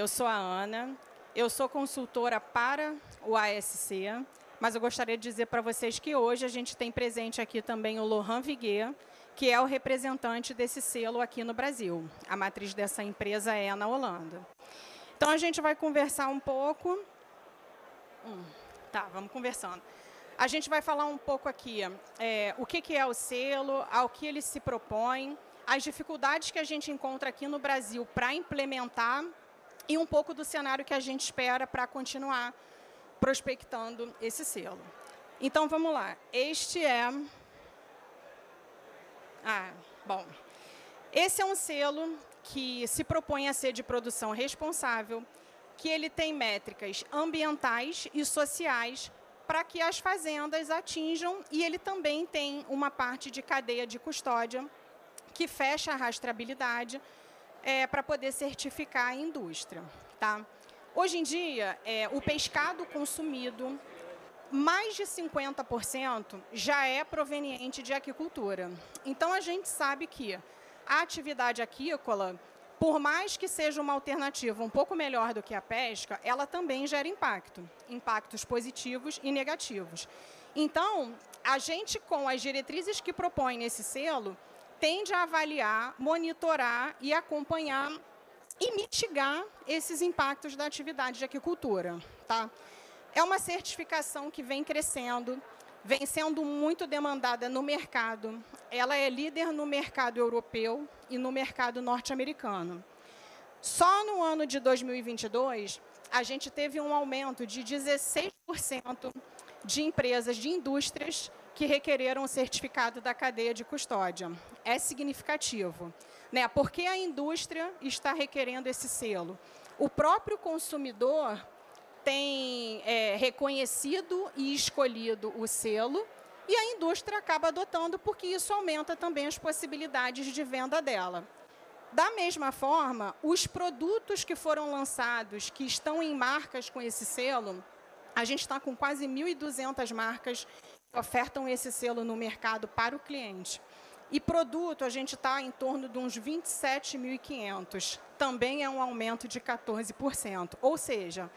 eu sou a Ana, eu sou consultora para o ASC, mas eu gostaria de dizer para vocês que hoje a gente tem presente aqui também o Laurent Viguier, que é o representante desse selo aqui no Brasil. A matriz dessa empresa é na Holanda. Então, a gente vai conversar um pouco. Tá, vamos conversando. A gente vai falar um pouco aqui o que é o selo, ao que ele se propõe, as dificuldades que a gente encontra aqui no Brasil para implementar e um pouco do cenário que a gente espera para continuar prospectando esse selo. Então, vamos lá. Este é... bom. Esse é um selo que se propõe a ser de produção responsável, que ele tem métricas ambientais e sociais para que as fazendas atinjam, e ele também tem uma parte de cadeia de custódia que fecha a rastreabilidade para poder certificar a indústria. Tá? Hoje em dia, o pescado consumido, mais de 50% já é proveniente de aquicultura. Então, a gente sabe que a atividade aquícola, por mais que seja uma alternativa um pouco melhor do que a pesca, ela também gera impactos positivos e negativos. Então, a gente, com as diretrizes que propõe nesse selo, tende a avaliar, monitorar e acompanhar e mitigar esses impactos da atividade de aquicultura. Tá? É uma certificação que vem crescendo, vem sendo muito demandada no mercado. Ela é líder no mercado europeu e no mercado norte-americano. Só no ano de 2022, a gente teve um aumento de 16% de empresas, de indústrias, que requereram o certificado da cadeia de custódia. É significativo, né? Porque a indústria está requerendo esse selo. O próprio consumidor tem reconhecido e escolhido o selo, e a indústria acaba adotando, porque isso aumenta também as possibilidades de venda dela. Da mesma forma, os produtos que foram lançados, que estão em marcas com esse selo, a gente está com quase 1.200 marcas que ofertam esse selo no mercado para o cliente. E produto, a gente está em torno de uns 27.500. Também é um aumento de 14%. Ou seja,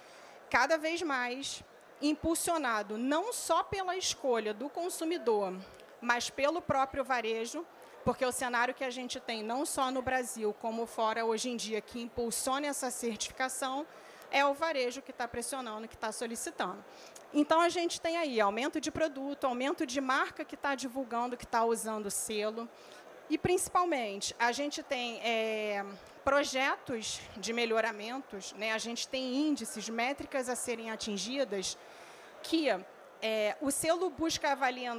cada vez mais impulsionado não só pela escolha do consumidor, mas pelo próprio varejo, porque o cenário que a gente tem, não só no Brasil, como fora hoje em dia, que impulsiona essa certificação, é o varejo que está pressionando, que está solicitando. Então, a gente tem aí aumento de produto, aumento de marca que está divulgando, que está usando o selo. E, principalmente, a gente tem projetos de melhoramentos, né? A gente tem índices, métricas a serem atingidas, que o selo busca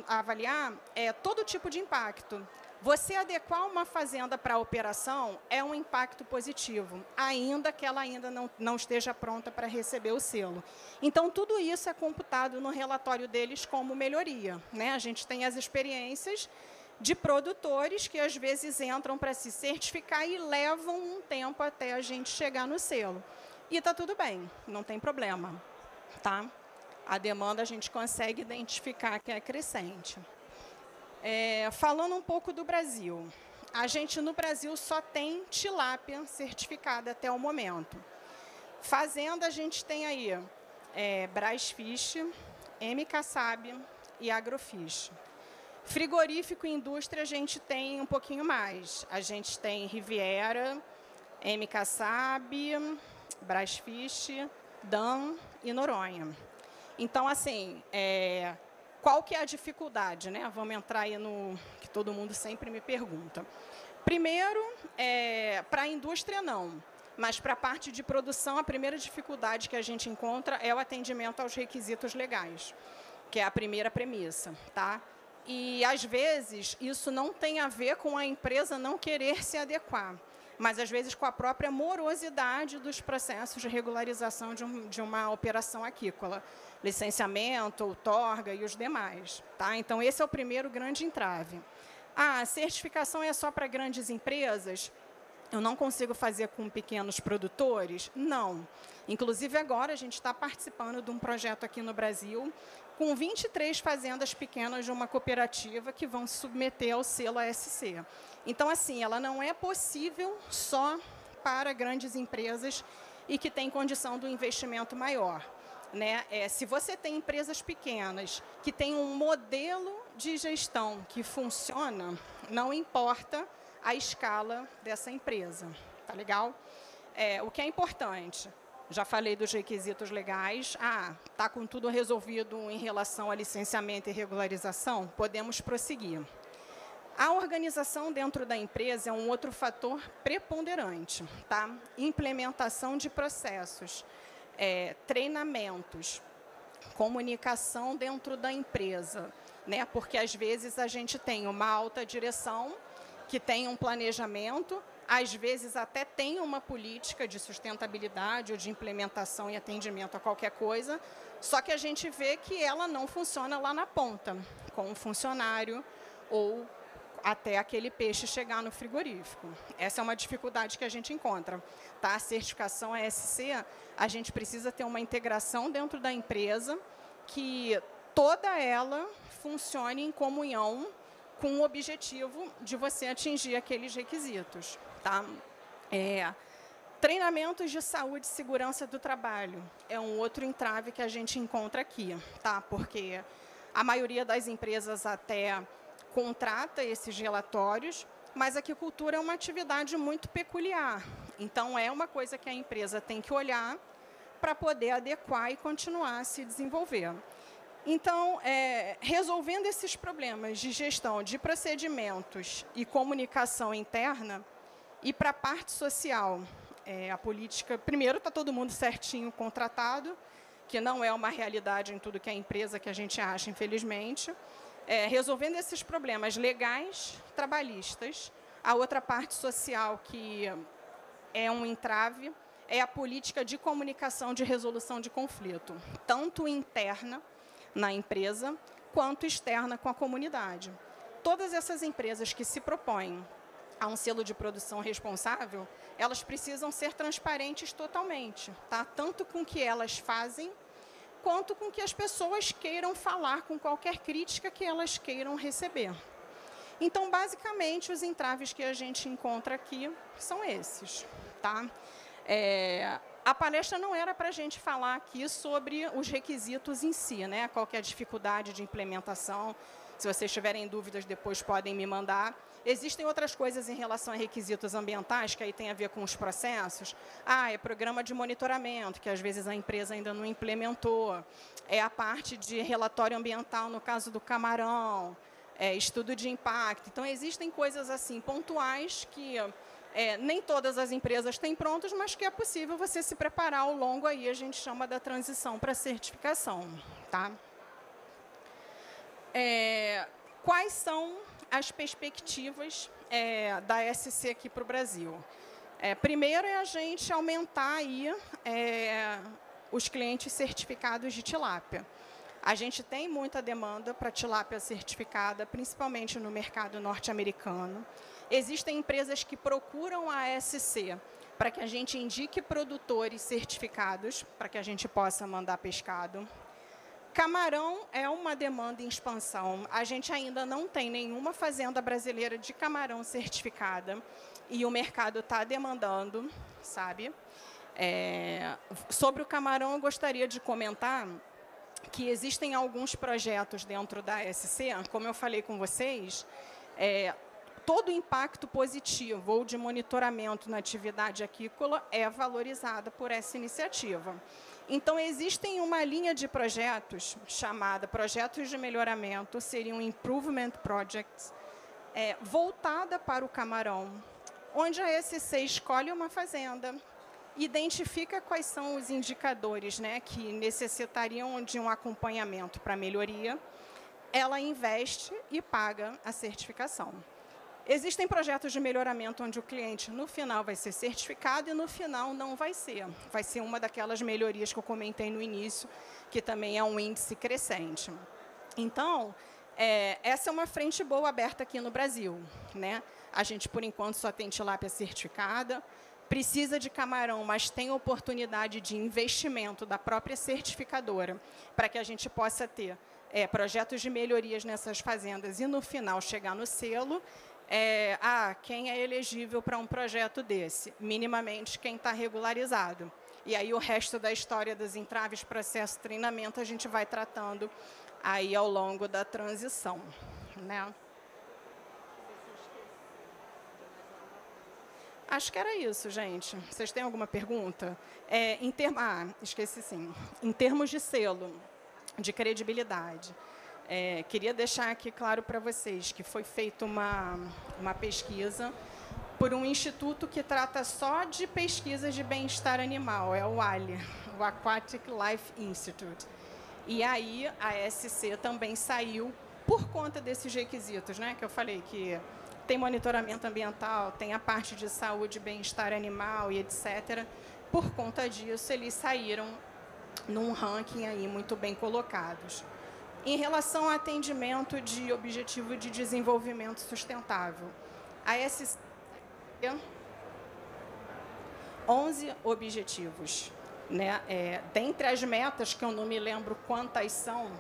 avaliar todo tipo de impacto. Você adequar uma fazenda para a operação é um impacto positivo, ainda que ela ainda não esteja pronta para receber o selo. Então, tudo isso é computado no relatório deles como melhoria, né? A gente tem as experiências de produtores que, às vezes, entram para se certificar e levam um tempo até a gente chegar no selo. E está tudo bem, não tem problema. Tá? A demanda a gente consegue identificar que é crescente. Falando um pouco do Brasil, a gente no Brasil só tem tilápia certificada até o momento. Fazenda, a gente tem aí Brasfish, MK Sab e Agrofish. Frigorífico e indústria, a gente tem um pouquinho mais. A gente tem Riviera, MK Sab, Brasfish, Dan e Noronha. Então, assim, qual que é a dificuldade, né? Vamos entrar aí no que todo mundo sempre me pergunta. Primeiro, para a indústria, não. Mas para a parte de produção, a primeira dificuldade que a gente encontra é o atendimento aos requisitos legais, que é a primeira premissa, tá? E, às vezes, isso não tem a ver com a empresa não querer se adequar, mas, às vezes, com a própria morosidade dos processos de regularização de uma operação aquícola. Licenciamento, outorga e os demais. Tá? Então, esse é o primeiro grande entrave. A certificação é só para grandes empresas? Eu não consigo fazer com pequenos produtores? Não. Inclusive, agora, a gente está participando de um projeto aqui no Brasil com 23 fazendas pequenas de uma cooperativa que vão se submeter ao selo ASC. Então, assim, ela não é possível só para grandes empresas e que tem condição do investimento maior. Né? Se você tem empresas pequenas que têm um modelo de gestão que funciona, não importa a escala dessa empresa. Tá legal? O que é importante, já falei dos requisitos legais. Está com tudo resolvido em relação a licenciamento e regularização? Podemos prosseguir. A organização dentro da empresa é um outro fator preponderante. Tá? Implementação de processos, treinamentos, comunicação dentro da empresa, né? Porque às vezes a gente tem uma alta direção que tem um planejamento, às vezes até tem uma política de sustentabilidade ou de implementação e atendimento a qualquer coisa, só que a gente vê que ela não funciona lá na ponta, com um funcionário ou até aquele peixe chegar no frigorífico. Essa é uma dificuldade que a gente encontra. Tá? A certificação ESC, a gente precisa ter uma integração dentro da empresa que toda ela funcione em comunhão com o objetivo de você atingir aqueles requisitos. Tá? Treinamentos de saúde e segurança do trabalho é um outro entrave que a gente encontra aqui, tá? Porque a maioria das empresas até contrata esses relatórios, mas a aquicultura é uma atividade muito peculiar. Então, é uma coisa que a empresa tem que olhar para poder adequar e continuar a se desenvolver. Então, resolvendo esses problemas de gestão de procedimentos e comunicação interna, e para a parte social, a política, primeiro, está todo mundo certinho contratado, que não é uma realidade em tudo que é empresa que a gente acha, infelizmente. Resolvendo esses problemas legais, trabalhistas, a outra parte social que é um entrave é a política de comunicação de resolução de conflito, tanto interna na empresa, quanto externa com a comunidade. Todas essas empresas que se propõem a um selo de produção responsável, elas precisam ser transparentes totalmente, tá? Tanto com o que elas fazem, quanto com que as pessoas queiram falar, com qualquer crítica que elas queiram receber. Então, basicamente, os entraves que a gente encontra aqui são esses. Tá? A palestra não era para a gente falar aqui sobre os requisitos em si, né? Qual que é a dificuldade de implementação. Se vocês tiverem dúvidas, depois podem me mandar. Existem outras coisas em relação a requisitos ambientais, que aí tem a ver com os processos. É programa de monitoramento, que às vezes a empresa ainda não implementou. É a parte de relatório ambiental, no caso do camarão. Estudo de impacto. Então, existem coisas assim pontuais que nem todas as empresas têm prontas, mas que é possível você se preparar ao longo, aí a gente chama da transição para a certificação. Tá? Quais são as perspectivas da SC aqui para o Brasil? Primeiro é a gente aumentar aí, os clientes certificados de tilápia. A gente tem muita demanda para tilápia certificada, principalmente no mercado norte-americano. Existem empresas que procuram a ASC para que a gente indique produtores certificados, para que a gente possa mandar pescado. Camarão é uma demanda em expansão. A gente ainda não tem nenhuma fazenda brasileira de camarão certificada e o mercado está demandando, sabe? Sobre o camarão, eu gostaria de comentar que existem alguns projetos dentro da ASC, como eu falei com vocês, todo o impacto positivo ou de monitoramento na atividade aquícola é valorizada por essa iniciativa. Então, existem uma linha de projetos chamada Projetos de Melhoramento, seriam Improvement Projects, voltada para o camarão, onde a ASC escolhe uma fazenda, identifica quais são os indicadores, né, que necessitariam de um acompanhamento para melhoria, ela investe e paga a certificação. Existem projetos de melhoramento onde o cliente, no final, vai ser certificado e, no final, não vai ser. Vai ser uma daquelas melhorias que eu comentei no início, que também é um índice crescente. Então, essa é uma frente boa aberta aqui no Brasil, né? A gente, por enquanto, só tem tilápia certificada, precisa de camarão, mas tem oportunidade de investimento da própria certificadora para que a gente possa ter projetos de melhorias nessas fazendas e, no final, chegar no selo. Quem é elegível para um projeto desse? Minimamente, quem está regularizado. E aí o resto da história das entraves, processo, treinamento, a gente vai tratando aí ao longo da transição, né? Acho que era isso, gente. Vocês têm alguma pergunta? Esqueci sim. Em termos de selo, de credibilidade, queria deixar aqui claro para vocês que foi feita uma pesquisa por um instituto que trata só de pesquisas de bem-estar animal, é o ALI, o Aquatic Life Institute. E aí a SC também saiu por conta desses requisitos, né, que eu falei que tem monitoramento ambiental, tem a parte de saúde, bem-estar animal e etc. Por conta disso, eles saíram num ranking aí muito bem colocados. Em relação ao atendimento de objetivo de desenvolvimento sustentável, a SC 11 objetivos, né? Dentre as metas, que eu não me lembro quantas são,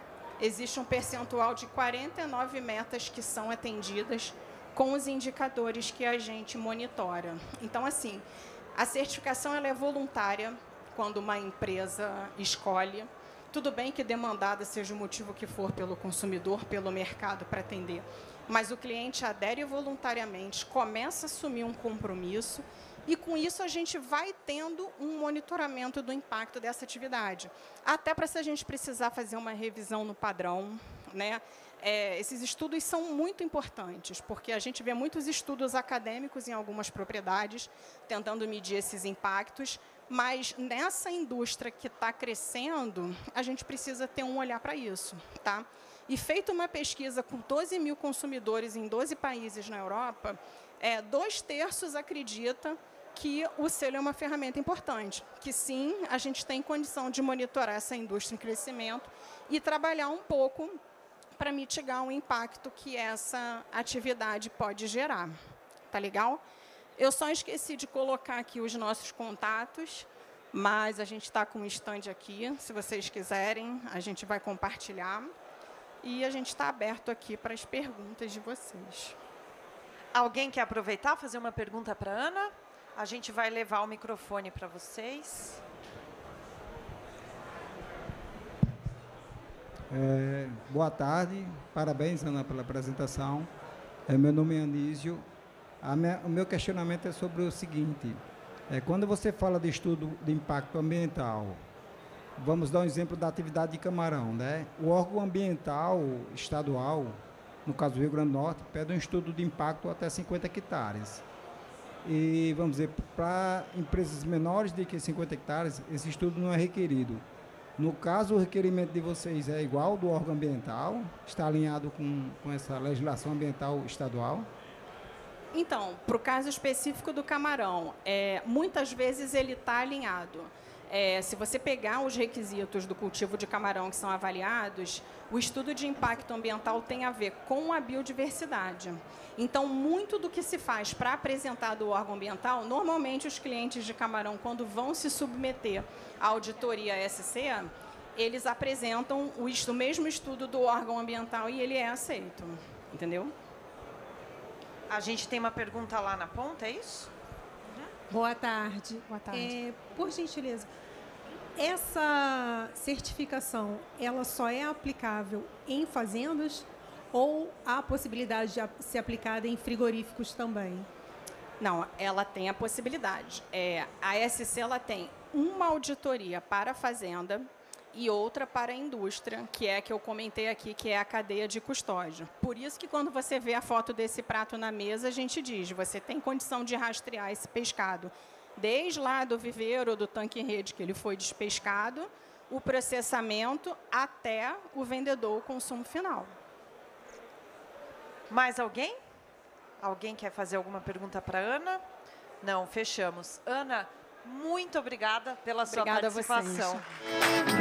existe um percentual de 49 metas que são atendidas com os indicadores que a gente monitora. Então, assim, a certificação ela é voluntária quando uma empresa escolhe. Tudo bem que demandada seja o motivo que for pelo consumidor, pelo mercado para atender, mas o cliente adere voluntariamente, começa a assumir um compromisso e, com isso, a gente vai tendo um monitoramento do impacto dessa atividade. Até para se a gente precisar fazer uma revisão no padrão, né? Esses estudos são muito importantes, porque a gente vê muitos estudos acadêmicos em algumas propriedades, tentando medir esses impactos, mas nessa indústria que está crescendo, a gente precisa ter um olhar para isso, tá? E feita uma pesquisa com 12 mil consumidores em 12 países na Europa, 2/3 acredita que o selo é uma ferramenta importante, que sim, a gente tem condição de monitorar essa indústria em crescimento e trabalhar um pouco para mitigar o impacto que essa atividade pode gerar. Tá legal? Eu só esqueci de colocar aqui os nossos contatos, mas a gente está com um stand aqui. Se vocês quiserem, a gente vai compartilhar. E a gente está aberto aqui para as perguntas de vocês. Alguém quer aproveitar, fazer uma pergunta para a Ana? A gente vai levar o microfone para vocês. Boa tarde, parabéns, Ana, pela apresentação. Meu nome é Anísio. O meu questionamento é sobre o seguinte: quando você fala de estudo de impacto ambiental, vamos dar um exemplo da atividade de camarão, né? O órgão ambiental estadual, no caso do Rio Grande do Norte, pede um estudo de impacto até 50 hectares. E, vamos dizer, para empresas menores de que 50 hectares, esse estudo não é requerido. No caso, o requerimento de vocês é igual ao do órgão ambiental? Está alinhado com essa legislação ambiental estadual? Então, para o caso específico do camarão, muitas vezes ele está alinhado. Se você pegar os requisitos do cultivo de camarão que são avaliados, o estudo de impacto ambiental tem a ver com a biodiversidade. Então, muito do que se faz para apresentar do órgão ambiental, normalmente os clientes de camarão, quando vão se submeter à auditoria SC, eles apresentam o mesmo estudo do órgão ambiental e ele é aceito. Entendeu? A gente tem uma pergunta lá na ponta, é isso? Boa tarde. Boa tarde. Por gentileza, essa certificação, ela só é aplicável em fazendas ou há a possibilidade de ser aplicada em frigoríficos também? Não, ela tem a possibilidade. A SC ela tem uma auditoria para a fazenda e outra para a indústria, que é a que eu comentei aqui, que é a cadeia de custódia. Por isso que quando você vê a foto desse prato na mesa, a gente diz, você tem condição de rastrear esse pescado, desde lá do viveiro, do tanque em rede que ele foi despescado, o processamento até o vendedor, o consumo final. Mais alguém? Alguém quer fazer alguma pergunta para a Ana? Não, fechamos. Ana, muito obrigada pela sua participação. Obrigada a vocês.